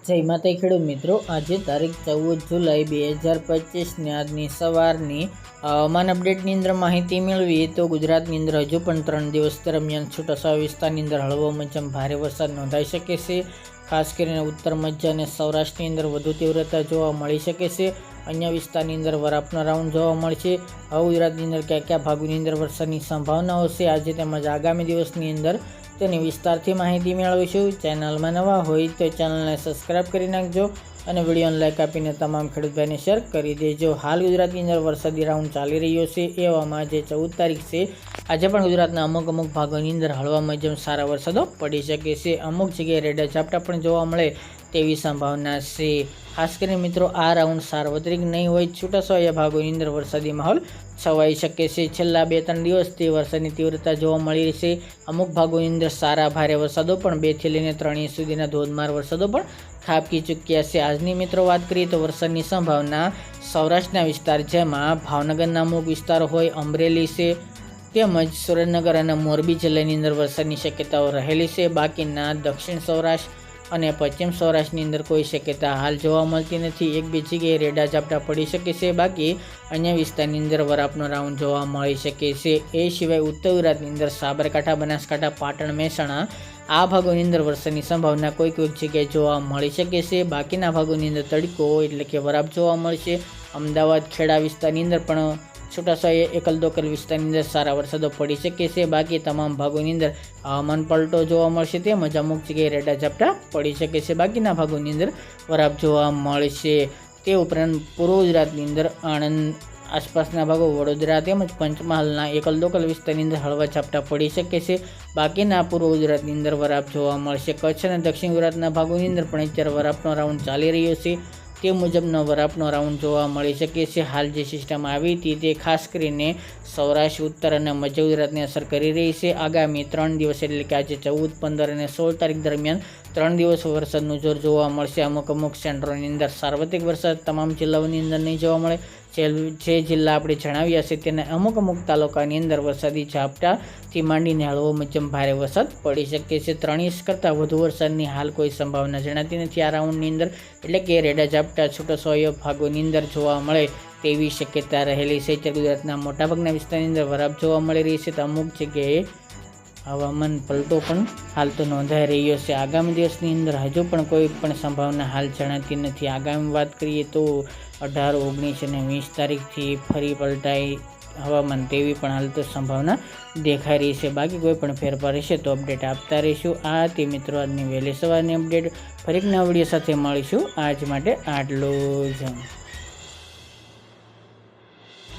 જય માતા ખેડૂત મિત્રો, આજે તારીખ 14 જુલાઈ 2025 આજની સવારની હવામાન અપડેટની અંદર માહિતી મેળવીએ તો ગુજરાતની અંદર હજુ પણ 3 દિવસ દરમિયાન છૂટાછવાયા વિસ્તારની અંદર હળવો મધ્યમ ભારે વરસાદ નોંધાઈ શકે છે. ખાસ કરીને ઉત્તર મધ્ય અને સૌરાષ્ટ્રની અંદર વધુ તીવ્રતા જોવા મળી શકે છે. અન્ય વિસ્તારની અંદર વરાપનો રાઉન્ડ જોવા મળશે. હવે ગુજરાતની અંદર કયા ભાગોની અંદર વરસાદની સંભાવનાઓ છે આજે તેમજ આગામી દિવસની અંદર તેની વિસ્તારથી માહિતી મેળવીશું. ચેનલમાં નવા હોય તો ચેનલને સબસ્ક્રાઈબ કરી નાખજો અને વિડીયોને લાઈક આપીને તમામ ખેડૂત ભાઈને શેર કરી દેજો. હાલ ગુજરાતની અંદર વરસાદી રાઉન્ડ ચાલી રહ્યો છે. એવામાં આજે 14 તારીખ છે. આજે પણ ગુજરાતના અમુક ભાગોની અંદર હળવા મધ્યમ સારા વરસાદો પડી શકે છે. અમુક જગ્યાએ રેડા ઝાપટા પણ જોવા મળે તેવી સંભાવના છે. ખાસ કરીને મિત્રો, આ રાઉન્ડ સાર્વત્રિક નહીં હોય, છૂટાછવાયા ભાગોની અંદર વરસાદી માહોલ છવાઈ શકે છે. છેલ્લા 2-3 દિવસથી વરસાદની તીવ્રતા જોવા મળી રહી છે. અમુક ભાગોની અંદર સારા ભારે વરસાદો પણ 2 થી લઈને 3 ઇંચ સુધીના ધોધમાર વરસાદો પણ ખાબકી ચૂક્યા છે. આજની મિત્રો વાત કરીએ તો વરસાદની સંભાવના સૌરાષ્ટ્રના વિસ્તાર જેમાં ભાવનગરના અમુક વિસ્તારો હોય, અમરેલી છે તેમજ સુરેન્દ્રનગર અને મોરબી જિલ્લાની અંદર વરસાદની શક્યતાઓ રહેલી છે. બાકીના દક્ષિણ સૌરાષ્ટ્ર અને પશ્ચિમ સૌરાષ્ટ્રની અંદર કોઈ શક્યતા હાલ જોવા મળતી નથી. 1-2 જગ્યાએ રેડા ઝાપટા પડી શકે છે. બાકી અન્ય વિસ્તારની અંદર વરાપનો રાઉન્ડ જોવા મળી શકે છે. એ સિવાય ઉત્તર ગુજરાતની અંદર સાબરકાંઠા, બનાસકાંઠા, પાટણ, મહેસાણા આ ભાગોની અંદર વરસાદની સંભાવના કોઈક જગ્યાએ જોવા મળી શકે છે. બાકીના ભાગોની અંદર તડકો એટલે કે વરાપ જોવા મળશે. અમદાવાદ, ખેડા વિસ્તારની અંદર પણ છૂટાછવાયા એકલ દોકલ વિસ્તારની અંદર સારા વરસાદો પડી શકે છે. બાકી તમામ ભાગોની અંદર હવામાન પલટો જોવા મળશે તેમજ અમુક જગ્યાએ રેડા ઝાપટા પડી શકે છે. બાકીના ભાગોની અંદર વરાપ જોવા મળશે. તે ઉપરાંત પૂર્વ ગુજરાતની અંદર આણંદ આસપાસના ભાગો, વડોદરા તેમજ પંચમહાલના એકલ દોકલ વિસ્તારની અંદર હળવા ઝાપટા પડી શકે છે. બાકીના પૂર્વ ગુજરાતની અંદર વરાપ જોવા મળશે. કચ્છ અને દક્ષિણ ગુજરાતના ભાગોની અંદર પણ અત્યારે વરાપનો રાઉન્ડ ચાલી રહ્યો છે. તે મુજબનો વરાપનો રાઉન્ડ જોવા મળી શકે છે. હાલ જે સિસ્ટમ આવી હતી તે ખાસ કરીને સૌરાષ્ટ્ર, ઉત્તર અને મધ્ય ગુજરાતને અસર કરી રહી છે. આગામી 3 દિવસ એટલે કે આજે 14, 15 અને 16 તારીખ દરમિયાન 3 દિવસ વરસાદનું જોર જોવા મળશે. અમુક સેન્ટરોની અંદર સાર્વત્રિક વરસાદ તમામ જિલ્લાઓની અંદર નહીં જોવા મળે. જે જિલ્લા આપણે જણાવ્યા છે તેના અમુક તાલુકાની અંદર વરસાદી ઝાપટાથી માંડીને હળવો મધ્યમ ભારે વરસાદ પડી શકે છે. 3 ઇંચ કરતાં વધુ વરસાદની હાલ કોઈ સંભાવના જણાતી નથી આ રાઉન્ડની અંદર. એટલે કે રેડા ઝાપટા છૂટાછવાયા ભાગોની અંદર જોવા મળે તેવી શક્યતા રહેલી છે. ઉત્તર ગુજરાતના મોટાભાગના વિસ્તારની અંદર વરાપ જોવા મળી રહી છે. તો અમુક જગ્યાએ હવામાન પલટો પણ હાલ તો નોંધાઈ રહ્યો છે. આગામી દિવસની અંદર હજુ પણ કોઈ પણ સંભાવના હાલ જણાતી નથી. આગામી વાત કરીએ તો 18, 19 અને 20 તારીખથી ફરી પલટાઈ હવામાન તેવી પણ હાલ તો સંભાવના દેખાઈ રહી છે. બાકી કોઈ પણ ફેરફાર રહેશે તો અપડેટ આપતા રહીશું. આ તે મિત્રો આજની વહેલી સવારની અપડેટ. ફરી એક નવા વિડીયો સાથે મળીશું. આજ માટે આટલું જ.